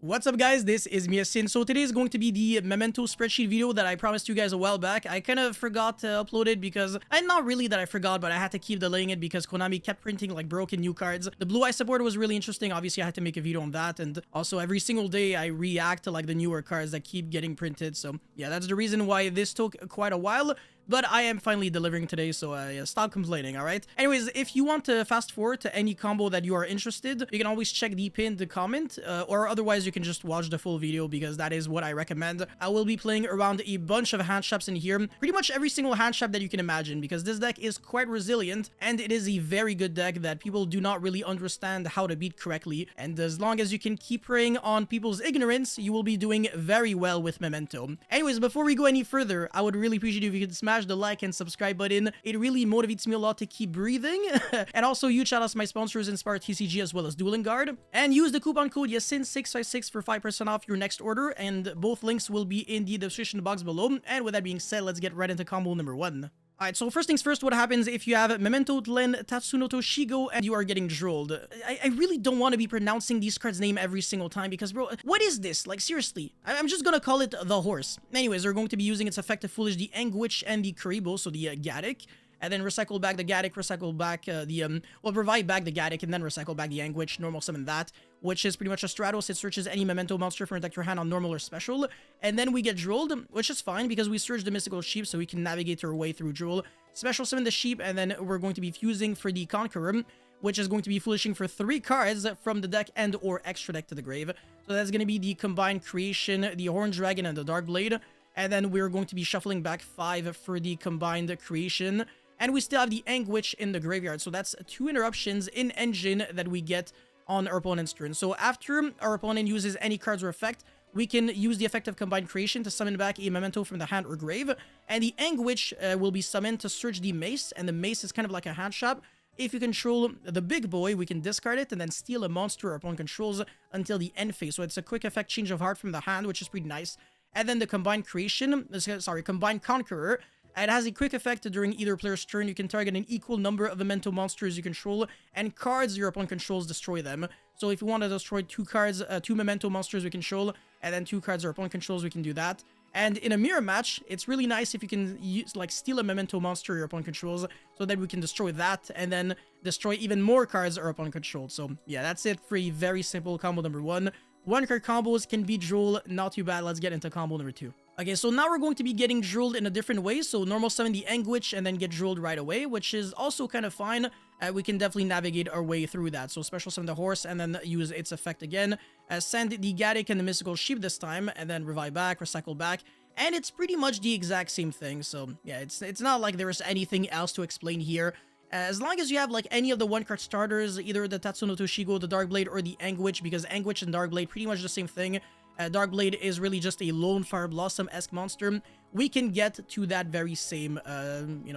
What's up guys, this is Miasin. So today is going to be the Memento spreadsheet video that I promised you guys a while back. I kind of forgot to upload it because, and not really that I forgot, but I had to keep delaying it because Konami kept printing like broken new cards. The Blue Eye support was really interesting. Obviously I had to make a video on that, and also every single day I react to like the newer cards that keep getting printed. So yeah, that's the reason why this took quite a while. But I am finally delivering today, so yeah, stop complaining, alright? Anyways, if you want to fast forward to any combo that you are interested, you can always check the pinned comment, or otherwise you can just watch the full video because that is what I recommend. I will be playing around a bunch of hand traps in here, pretty much every single hand trap that you can imagine, because this deck is quite resilient, and it is a very good deck that people do not really understand how to beat correctly, and as long as you can keep preying on people's ignorance, you will be doing very well with Memento. Anyways, before we go any further, I would really appreciate if you could smash the like and subscribe button. It really motivates me a lot to keep breathing. And also huge shout outs to my sponsors Inspire TCG as well as Dueling Guard. And use the coupon code YASIN656 for 5% off your next order, and both links will be in the description box below. And with that being said, let's get right into combo number 1. Alright, so first things first, what happens if you have Memento, Tlen, Tatsuno Toshigo, and you are getting drolled? I really don't want to be pronouncing these cards' name every single time because, bro, what is this? Like, seriously. I'm just gonna call it the horse. Anyways, they're going to be using its effective Foolish, the Anguish, and the Karibo, so the Gaddock. And then recycle back the Gaddock, recycle back revive back the Gaddock, and then recycle back the Anguish, normal summon that, which is pretty much a Stratos. It searches any Memento monster from your hand on normal or special, and then we get drolled, which is fine because we search the Mystical Sheep so we can navigate our way through droll, special summon the Sheep, and then we're going to be fusing for the Conqueror, which is going to be foolishing for 3 cards from the deck and or extra deck to the grave. So that's going to be the Combined Creation, the Horned Dragon, and the Dark Blade, and then we're going to be shuffling back 5 for the Combined Creation. And we still have the Anguish in the graveyard. So that's 2 interruptions in engine that we get on our opponent's turn. So after our opponent uses any cards or effect, we can use the effect of Combined Creation to summon back a Memento from the hand or grave. And the Anguish will be summoned to search the Mace. And the Mace is kind of like a hand trap. If you control the big boy, we can discard it and then steal a monster our opponent controls until the end phase. So it's a quick effect change of heart from the hand, which is pretty nice. And then the Combined Conqueror. It has a quick effect during either player's turn. You can target an equal number of Memento monsters you control, and cards your opponent controls destroy them. So if you want to destroy 2 cards, 2 Memento monsters we control, and then 2 cards our opponent controls, we can do that. And in a mirror match, it's really nice if you can use, like, steal a Memento monster your opponent controls, so that we can destroy that, and then destroy even more cards our opponent controls. So yeah, that's it for a very simple combo number 1. 1-card combos can be droll, not too bad. Let's get into combo number 2. Okay, so now we're going to be getting drolled in a different way. So normal summon the Anguish and then get drolled right away, which is also kind of fine. We can definitely navigate our way through that. So special summon the horse and then use its effect again. Send the Gaddock and the Mystical Sheep this time, and then revive back, recycle back. And it's pretty much the exact same thing. So yeah, it's not like there's anything else to explain here. As long as you have like any of the 1-card starters, either the Tatsuno Toshigo, the Dark Blade, or the Anguish, because Anguish and Dark Blade pretty much the same thing. Dark Blade is really just a lone Fire Blossom-esque monster. We can get to that very same,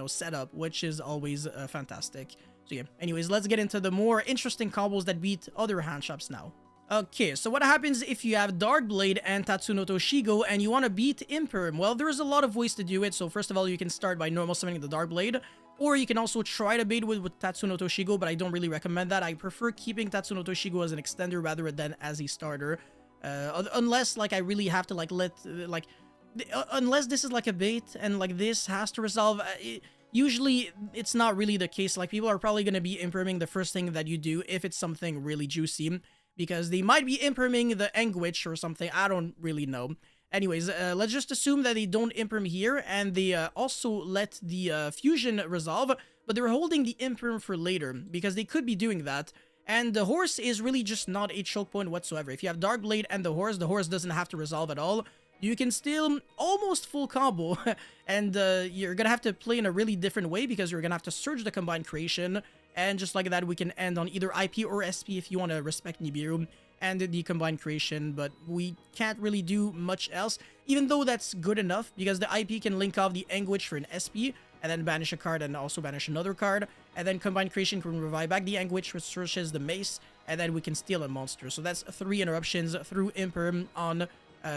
setup, which is always fantastic. So yeah, anyways, let's get into the more interesting combos that beat other hand traps now. Okay, so what happens if you have Dark Blade and Tatsuno Toshigo and you want to beat Imperm? Well, there's a lot of ways to do it. So first of all, you can start by normal summoning the Dark Blade, or you can also try to bait with Tatsuno Toshigo, but I don't really recommend that. I prefer keeping Tatsuno Toshigo as an extender rather than as a starter. Unless like I really have to unless this is like a bait and like this has to resolve, usually it's not really the case. Like people are probably going to be imperming the first thing that you do if it's something really juicy, because they might be imperming the Anguish or something. I don't really know. Anyways, let's just assume that they don't imperm here, and they also let the fusion resolve, but they're holding the imperm for later because they could be doing that. And the horse is really just not a choke point whatsoever. If you have Dark Blade and the horse doesn't have to resolve at all. You can still almost full combo, and you're gonna have to play in a really different way because you're gonna have to search the Combined Creation, and just like that we can end on either IP or SP if you want to respect Nibiru and the Combined Creation, but we can't really do much else, even though that's good enough because the IP can link off the Anguish for an SP, and then banish a card and also banish another card, and then Combined Creation can revive back the Anguish, which searches the Mace, and then we can steal a monster. So that's 3 interruptions through Imperm on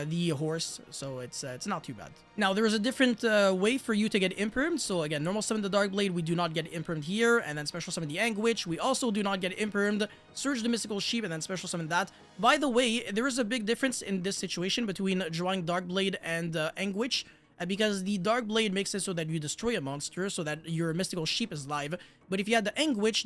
the horse, so it's not too bad. Now there is a different way for you to get impermed. So again, normal summon the Darkblade, we do not get impermed here, and then special summon the Anguish, we also do not get impermed. Surge the Mystical Sheep, and then special summon that. By the way, there is a big difference in this situation between drawing Darkblade and Anguish, because the Darkblade makes it so that you destroy a monster, so that your Mystical Sheep is live. But if you had the Anguish,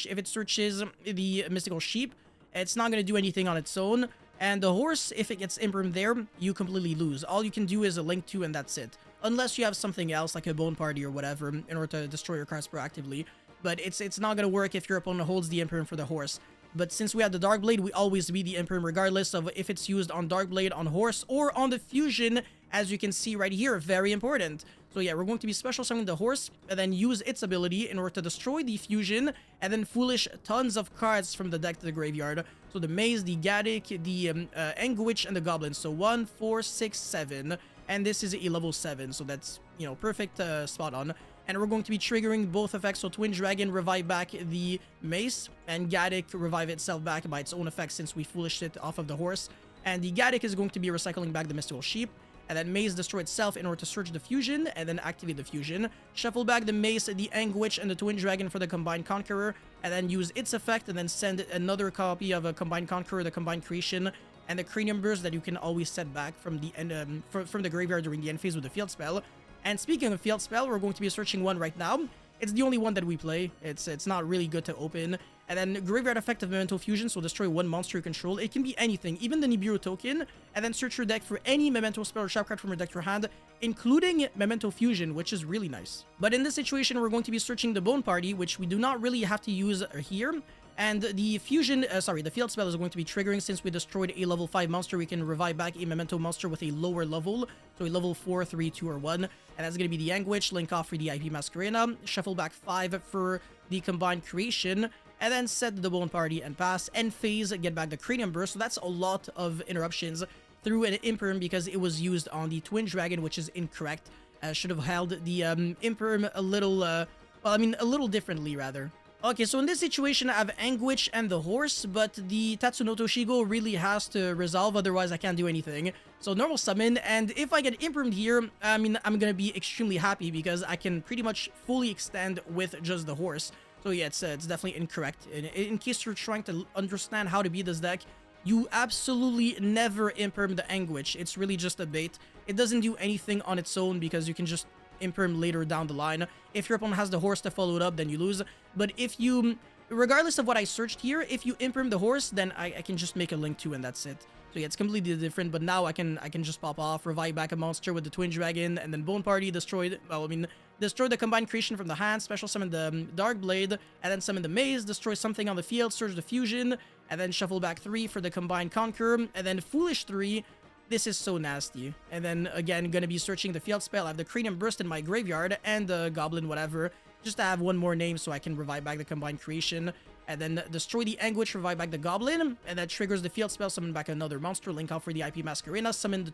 if it searches the Mystical Sheep, it's not going to do anything on its own. And the horse, if it gets impermed there, you completely lose. All you can do is a link to, and that's it. Unless you have something else, like a bone party or whatever, in order to destroy your cards proactively. But it's not going to work if your opponent holds the imperm for the horse. But since we have the Darkblade, we always beat the imperm regardless of if it's used on Darkblade, on horse, or on the fusion, as you can see right here. Very important. So yeah, we're going to be special summoning the horse, and then use its ability in order to destroy the fusion, and then foolish tons of cards from the deck to the graveyard. So the Maze, the Gaddick, the Anguish, and the Goblin. So 1, 4, 6, 7, and this is a level 7, so that's, you know, perfect spot on. And we're going to be triggering both effects, so Twin Dragon, revive back the Mace, and Gaddick, revive itself back by its own effect since we foolished it off of the horse. And the Gaddick is going to be recycling back the Mystical Sheep, and then Maze destroy itself in order to search the fusion, and then activate the fusion. Shuffle back the Mace, the Anguish, and the Twin Dragon for the Combined Conqueror, and then use its effect, and then send another copy of a Combined Conqueror, the Combined Creation, and the Cranium Burst that you can always set back from the end, from the graveyard during the end phase with the Field Spell. And speaking of Field Spell, we're going to be searching one right now. It's the only one that we play. It's not really good to open. And then Graveyard Effect of Memento Fusion, so destroy one monster you control. It can be anything, even the Nibiru token. And then search your deck for any Memento spell or trap card from your deck to your hand, including Memento Fusion, which is really nice. But in this situation, we're going to be searching the Bone Party, which we do not really have to use here. And the fusion, the field spell is going to be triggering since we destroyed a level 5 monster. We can revive back a Memento monster with a lower level, so a level 4, 3, 2, or 1. And that's going to be the Anguish, link off for the IP Masquerena, shuffle back 5 for the Combined Creation, and then set the Bone Party and pass. End phase, get back the Cranium Burst. So that's a lot of interruptions through an Imperm because it was used on the Twin Dragon, which is incorrect. Should have held the Imperm a little, a little differently, rather. Okay, so in this situation, I have Anguish and the horse, but the Tatsunoto Shigo really has to resolve, otherwise I can't do anything. So normal summon, and if I get impermed here, I'm gonna be extremely happy because I can pretty much fully extend with just the horse. So yeah, it's definitely incorrect. In case you're trying to understand how to beat this deck, you absolutely never imperm the Anguish. It's really just a bait. It doesn't do anything on its own because you can just imperm later down the line. If your opponent has the horse to follow it up, then you lose. But if you, regardless of what I searched here, if you imperm the horse, then I can just make a link to, and that's it. So yeah, it's completely different, but now I can just pop off, revive back a monster with the Twin Dragon, and then Bone Party, destroy the Combined Creation from the hand, special summon the Darkblade, and then summon the Maze, destroy something on the field, search the Fusion, and then shuffle back 3 for the Combined Conqueror, and then Foolish 3. This is so nasty. And then, again, gonna be searching the field spell. I have the Cranium Burst in my graveyard, and the Goblin, whatever, just to have one more name so I can revive back the Combined Creation. And then destroy the Anguish, revive back the Goblin, and that triggers the field spell, summon back another monster, link out for the IP Masquerena, summon the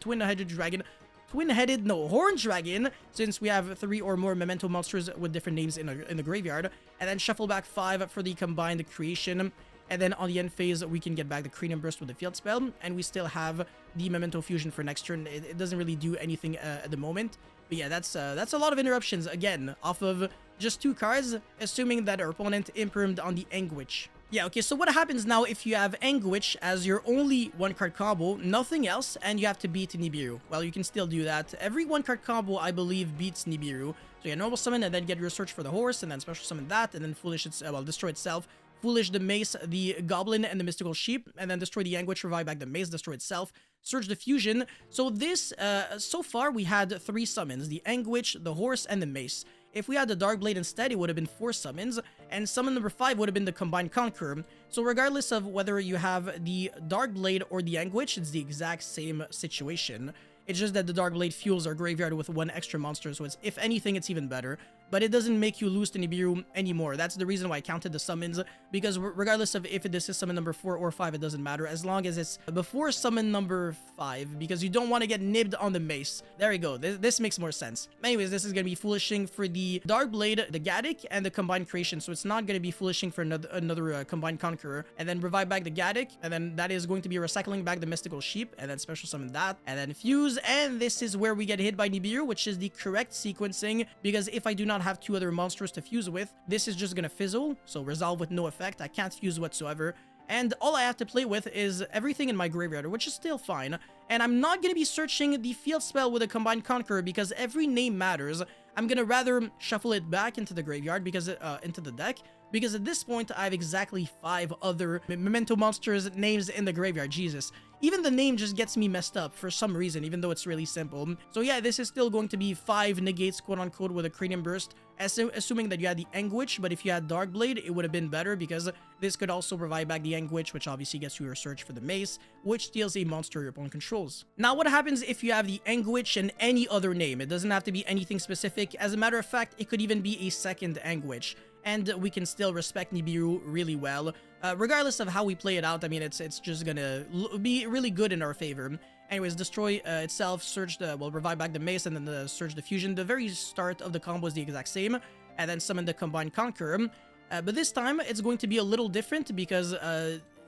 Horn Dragon, since we have 3 or more Memento monsters with different names in the graveyard, and then shuffle back 5 for the Combined Creation. And then on the end phase, we can get back the Cranium Burst with the field spell, and we still have the Memento Fusion for next turn. It doesn't really do anything at the moment. But yeah, that's a lot of interruptions, again, off of just 2 cards, assuming that our opponent impermed on the Anguish. Yeah, okay, so what happens now if you have Anguish as your only 1-card combo, nothing else, and you have to beat Nibiru? Well, you can still do that. Every 1-card combo, I believe, beats Nibiru. So yeah, normal summon, and then get your search for the horse, and then special summon that, and then foolish destroy itself. Foolish the Mace, the Goblin, and the Mystical Sheep, and then destroy the Anguish, revive back the Mace, destroy itself, search the Fusion. So this, so far we had 3 summons, the Anguish, the Horse, and the Mace. If we had the Darkblade instead, it would have been 4 summons, and summon number 5 would have been the Combined Conqueror. So regardless of whether you have the Darkblade or the Anguish, it's the exact same situation. It's just that the Darkblade fuels our graveyard with 1 extra monster, so it's, if anything, it's even better. but it doesn't make you lose to Nibiru anymore. That's the reason why I counted the summons, because regardless of if this is summon number 4 or 5, it doesn't matter, as long as it's before summon number 5, because you don't want to get nibbed on the mace. There you go. This makes more sense. Anyways, this is going to be foolishing for the Dark Blade, the Gaddick, and the Combined Creation, so it's not going to be foolishing for another Combined Conqueror. And then revive back the Gaddick, and then that is going to be recycling back the Mystical Sheep, and then special summon that, and then fuse, and this is where we get hit by Nibiru, which is the correct sequencing, because if I do not have 2 other monsters to fuse with, this is just gonna fizzle, so resolve with no effect. I can't fuse whatsoever, and all I have to play with is everything in my graveyard, which is still fine. And I'm not gonna be searching the field spell with a Combined Conqueror, because every name matters. I'm gonna rather shuffle it back into the graveyard, because into the deck, because at this point I have exactly 5 other Memento monsters names in the graveyard. Jesus, even the name just gets me messed up for some reason, even though it's really simple. So yeah, this is still going to be 5 negates, quote unquote, with a Cranium Burst, assuming that you had the Anguish. But if you had Dark Blade, it would have been better, because this could also revive back the Anguish, which obviously gets you your search for the mace, which steals a monster your opponent controls. Now, what happens if you have the Anguish and any other name? It doesn't have to be anything specific. As a matter of fact, it could even be a second Anguish, and we can still respect Nibiru really well. Regardless of how we play it out, I mean, it's just gonna be really good in our favor. Anyways, destroy itself, search the, well, revive back the mace, and then search the fusion. The very start of the combo is the exact same, and then summon the Combined Conqueror. But this time, it's going to be a little different, because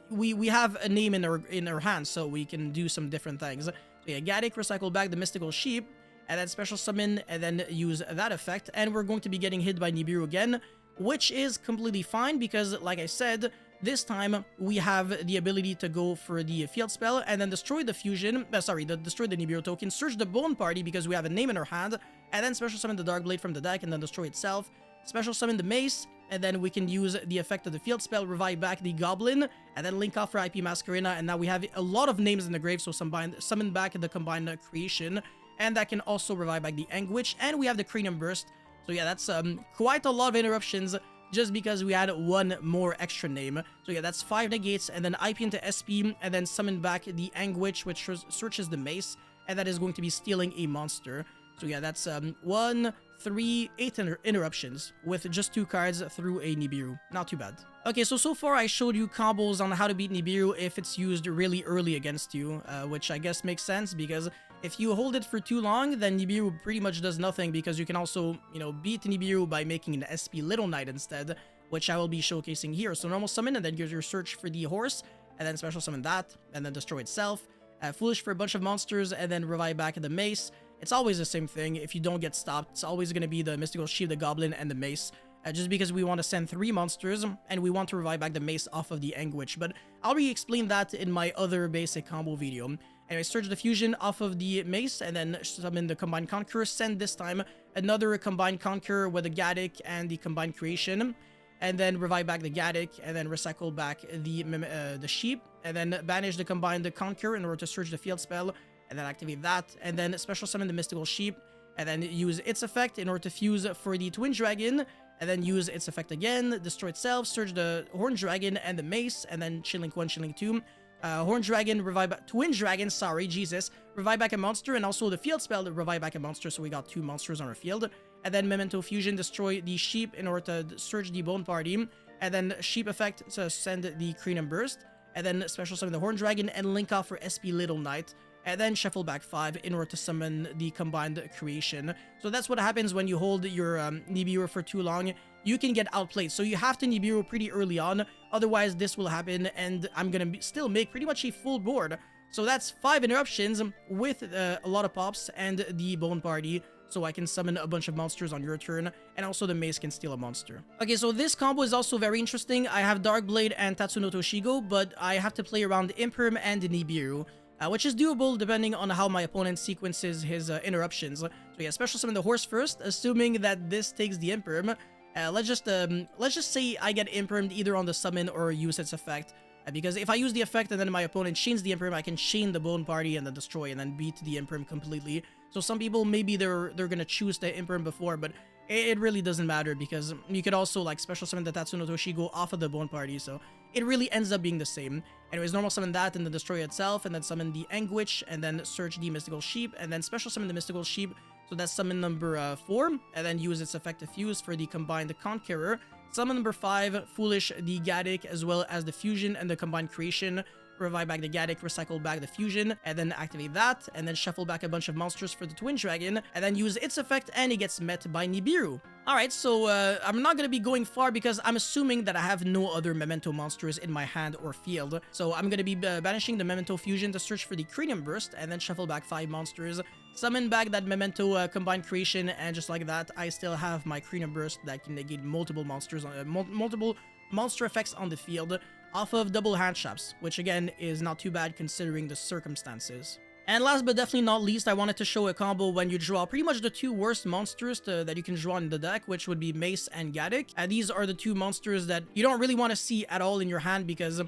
we have a name in our hands, so we can do some different things. So yeah, Gaddick, recycle back the Mystical Sheep, and then special summon, and then use that effect, and we're going to be getting hit by Nibiru again, which is completely fine, because like I said, this time we have the ability to go for the field spell and then destroy the fusion, destroy the Nibiru token, search the Bone Party because we have a name in our hand, and then special summon the Dark Blade from the deck and then destroy itself, special summon the mace, and then we can use the effect of the field spell, revive back the Goblin, and then link off for IP Masquerena, and now we have a lot of names in the grave, so summon back the Combined Creation, and that can also revive back the Anguish, and we have the Cranium Burst. So yeah, that's quite a lot of interruptions, just because we had 1 more extra name. So yeah, that's 5 negates, and then IP into SP, and then summon back the Anguish, which searches the mace, and that is going to be stealing a monster. So yeah, that's 1, 3, 8 interruptions with just 2 cards through a Nibiru. Not too bad. Okay, so far I showed you combos on how to beat Nibiru if it's used really early against you, which I guess makes sense, because if you hold it for too long, then Nibiru pretty much does nothing, because you can also, you know, beat Nibiru by making an SP Little Knight instead, which I will be showcasing here. So normal summon, and then use your search for the horse, and then special summon that, and then destroy itself. Foolish for a bunch of monsters, and then revive back the mace. It's always the same thing. If you don't get stopped, it's always going to be the Mystical Sheep, the Goblin, and the mace. Just because we want to send 3 monsters, and we want to revive back the mace off of the Anguish. But I'll re-explain that in my other basic combo video. Anyway, search the fusion off of the mace, and then summon the Combined Conqueror. Send this time another Combined Conqueror with the Gaddick and the Combined Creation. And then revive back the Gaddick, and then recycle back the Sheep. And then banish the Combined Conqueror in order to search the field spell. And then activate that. And then special summon the Mystical Sheep. And then use its effect in order to fuse for the Twin Dragon. And then use its effect again. Destroy itself. Search the Horned Dragon and the Mace. And then Chainlink 1, Chainlink 2. Horned Dragon, Twin Dragon, sorry, Jesus, revive back a monster, and also the field spell to revive back a monster, so we got 2 monsters on our field. And then Memento Fusion, destroy the Sheep in order to search the Bone Party, and then Sheep effect to send the Cranium Burst, and then special summon the Horned Dragon, and link off for SP Little Knight, and then shuffle back 5 in order to summon the Combined Creation. So that's what happens when you hold your Nibiru for too long. You can get outplayed, so you have to Nibiru pretty early on, otherwise this will happen, and I'm gonna still make pretty much a full board. So that's 5 interruptions with a lot of pops and the Bone Party, so I can summon a bunch of monsters on your turn, and also the mace can steal a monster. Okay, so this combo is also very interesting. I have Dark Blade and Tatsuno Toshigo, but I have to play around Imperm and Nibiru, which is doable depending on how my opponent sequences his interruptions. So yeah, special summon the horse first, assuming that this takes the Imperm. Let's just say I get Impermed either on the summon or use its effect. Because if I use the effect and then my opponent chains the Imperm, I can chain the Bone Party and then destroy and then beat the Imperm completely. So some people, maybe they're gonna choose the Imperm before, but it really doesn't matter, because you could also like special summon the Tatsuno Toshigo off of the Bone Party, so it really ends up being the same. Anyways, normal summon that and then destroy itself, and then summon the Anguish, and then search the Mystical Sheep, and then special summon the Mystical Sheep, So that's summon number 4, and then use its effective fuse for the combined Conqueror. Summon number 5, Foolish the Gaddick, as well as the Fusion and the combined creation. Revive back the Gaddick, recycle back the Fusion, and then activate that, and then shuffle back a bunch of monsters for the Twin Dragon, and then use its effect, and it gets met by Nibiru. Alright, so I'm not gonna be going far because I'm assuming that I have no other Memento monsters in my hand or field. So I'm gonna be banishing the Memento Fusion to search for the Cranium Burst, and then shuffle back 5 monsters, summon back that Memento combined creation, and just like that, I still have my Cranium Burst that can negate multiple monsters, multiple monster effects on the field, off of double hand traps, which again is not too bad considering the circumstances. And last but definitely not least, I wanted to show a combo when you draw pretty much the 2 worst monsters that you can draw in the deck, which would be Mace and Gaddick. These are the 2 monsters that you don't really want to see at all in your hand because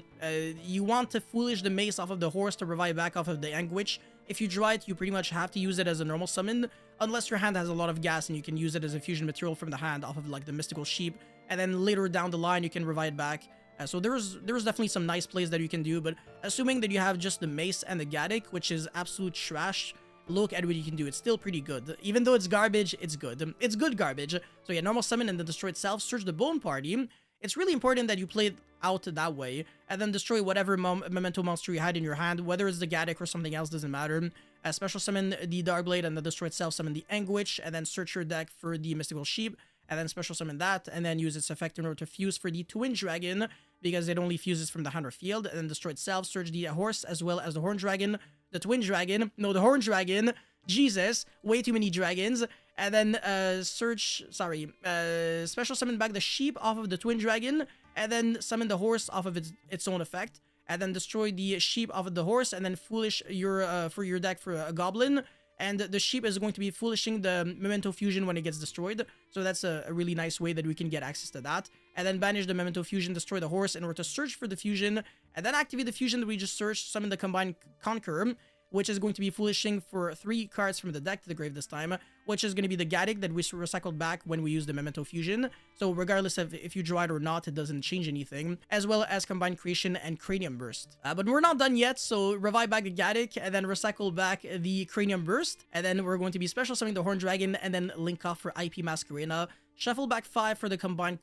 you want to Foolish the Mace off of the horse to revive back off of the Anguish. If you draw it, you pretty much have to use it as a normal summon, unless your hand has a lot of gas and you can use it as a fusion material from the hand off of like the Mystical Sheep, and then later down the line you can revive back. So there's definitely some nice plays that you can do, but assuming that you have just the Mace and the Gaddick, which is absolute trash, look at what you can do. It's still pretty good. Even though it's garbage, it's good. It's good garbage. So yeah, normal summon and then destroy itself, search the Bone Party. It's really important that you play it out that way, and then destroy whatever Memento monster you had in your hand, whether it's the Gaddick or something else, doesn't matter. Special summon the Darkblade and then destroy itself, summon the Anguish, and then search your deck for the Mystical Sheep, and then special summon that, and then use its effect in order to fuse for the Twin Dragon, because it only fuses from the hand or field, and then destroy itself, search the horse, as well as the Horn Dragon, the Twin Dragon, no, the Horn Dragon, Jesus, way too many dragons, and then special summon back the sheep off of the Twin Dragon, and then summon the horse off of its own effect, and then destroy the sheep off of the horse, and then Foolish for your deck for a Goblin, and the sheep is going to be Foolishing the Memento Fusion when it gets destroyed, so that's a really nice way that we can get access to that. And then banish the Memento Fusion, destroy the horse in order to search for the fusion, and then activate the fusion that we just searched, summon the combined Conqueror, which is going to be Foolishing for 3 cards from the deck to the grave this time, which is going to be the Gaddick that we recycled back when we used the Memento Fusion. So regardless of if you draw it or not, it doesn't change anything, as well as Combined Creation and Cranium Burst. But we're not done yet, so revive back the Gaddick, and then recycle back the Cranium Burst, and then we're going to be special summoning the Horn Dragon, and then link off for IP Masquerena. Shuffle back 5 for the combined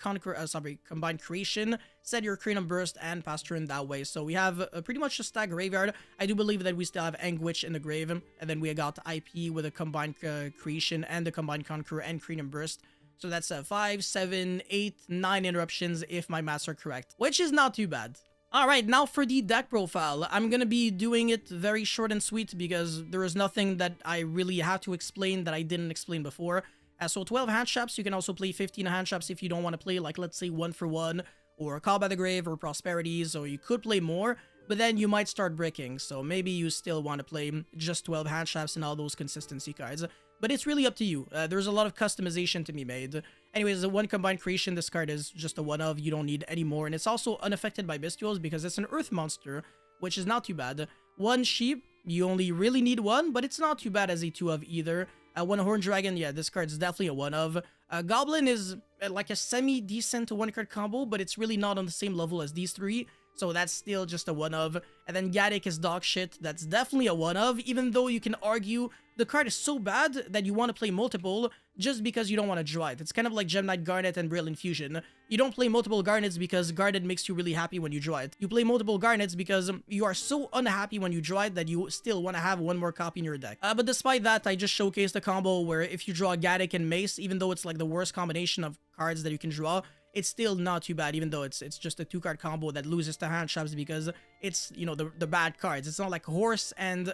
creation, set your Cranium Burst, and pass turn that way. So we have pretty much a stacked graveyard. I do believe that we still have Anguish in the grave, and then we got IP with a combined creation and the combined Conqueror and Cranium Burst. So that's 5, 7, 8, 9 interruptions if my maths are correct, which is not too bad. Alright, now for the deck profile. I'm gonna be doing it very short and sweet because there is nothing that I really have to explain that I didn't explain before. So 12 hand traps, you can also play 15 hand traps if you don't want to play, like, let's say 1 for 1, or Call by the Grave, or Prosperity, so you could play more, but then you might start bricking, so maybe you still want to play just 12 hand traps and all those consistency cards, but it's really up to you. There's a lot of customization to be made. Anyways, the 1 combined creation, this card is just a 1 of, you don't need any more, and it's also unaffected by Bestials because it's an Earth monster, which is not too bad. 1 sheep, you only really need 1, but it's not too bad as a 2 of either. 1 Horn Dragon, yeah, this card's definitely a 1 of. Goblin is like a semi-decent 1-card combo, but it's really not on the same level as these 3, so that's still just a 1 of. And then Gaddick is dog shit, that's definitely a 1 of, even though you can argue the card is so bad that you want to play multiple just because you don't want to draw it. It's kind of like Gem Knight Garnet and Brilliant Fusion. You don't play multiple Garnets because Garnet makes you really happy when you draw it. You play multiple Garnets because you are so unhappy when you draw it that you still want to have 1 more copy in your deck. But despite that, I just showcased a combo where if you draw Gaddick and Mace, even though it's like the worst combination of cards that you can draw, it's still not too bad, even though it's just a 2-card combo that loses to hand traps because it's, you know, the bad cards. It's not like Horse and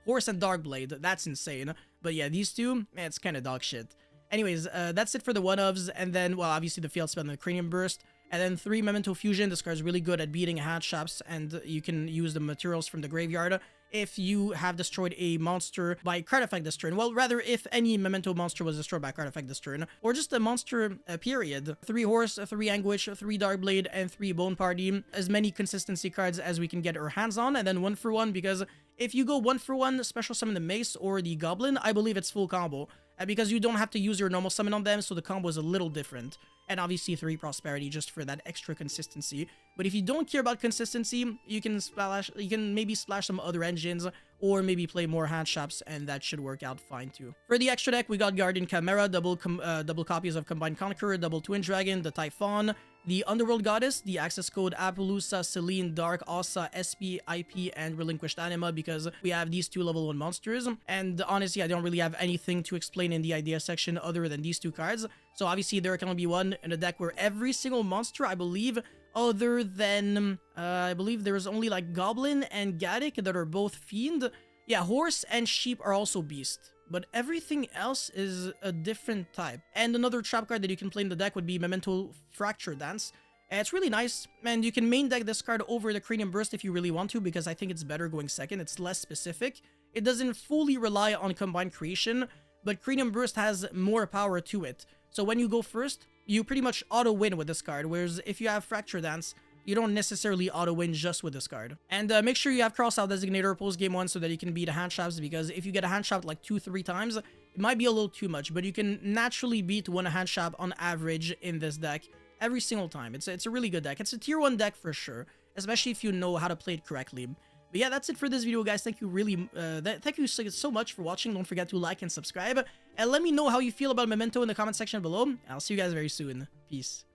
Darkblade. That's insane. But yeah, these 2, it's kind of dog shit. Anyways, that's it for the 1-ofs, and then, well, obviously the field spell and the Cranium Burst, and then 3 Memento Fusion. This card's really good at beating hand traps, and you can use the materials from the graveyard if you have destroyed a monster by card effect this turn. Well, rather, if any Memento monster was destroyed by card effect this turn, or just a monster period. 3 Horse, 3 Anguish, 3 Darkblade, and 3 Bone Party. As many consistency cards as we can get our hands on, and then 1 for 1, because if you go 1 for 1, special summon the Mace or the Goblin, I believe it's full combo. Because you don't have to use your normal summon on them, so the combo is a little different. and obviously 3 prosperity just for that extra consistency. But if you don't care about consistency, you can maybe splash some other engines, or maybe play more handshaps, and that should work out fine too. For the extra deck, we got Guardian Chimera, double copies of Combined Conqueror, double Twin Dragon, the Typhon, the Underworld Goddess, the access code Appaloosa, Celine, Dark, Asa, SP, IP, and Relinquished Anima, because we have these 2 level 1 monsters. And honestly, I don't really have anything to explain in the idea section other than these 2 cards. So obviously, there can be one in a deck where every single monster, I believe, other than, I believe there's only like Goblin and Gaddick that are both Fiend. Yeah, Horse and Sheep are also Beast, but everything else is a different type. And another trap card that you can play in the deck would be Memento Fracture Dance. It's really nice, and you can main deck this card over the Cranium Burst if you really want to, because I think it's better going second. It's less specific. It doesn't fully rely on Combined Creation, but Cranium Burst has more power to it. So when you go first, you pretty much auto-win with this card, whereas if you have Fracture Dance, you don't necessarily auto-win just with this card. And make sure you have Crossout Designator post-game 1 so that you can beat a handshaps, because if you get a handshap like 2-3 times, it might be a little too much, but you can naturally beat 1 handshap on average in this deck every single time. It's a really good deck. It's a tier 1 deck for sure, especially if you know how to play it correctly. But yeah, that's it for this video, guys. Thank you so much for watching. Don't forget to like and subscribe, and let me know how you feel about Memento in the comment section below. I'll see you guys very soon. Peace.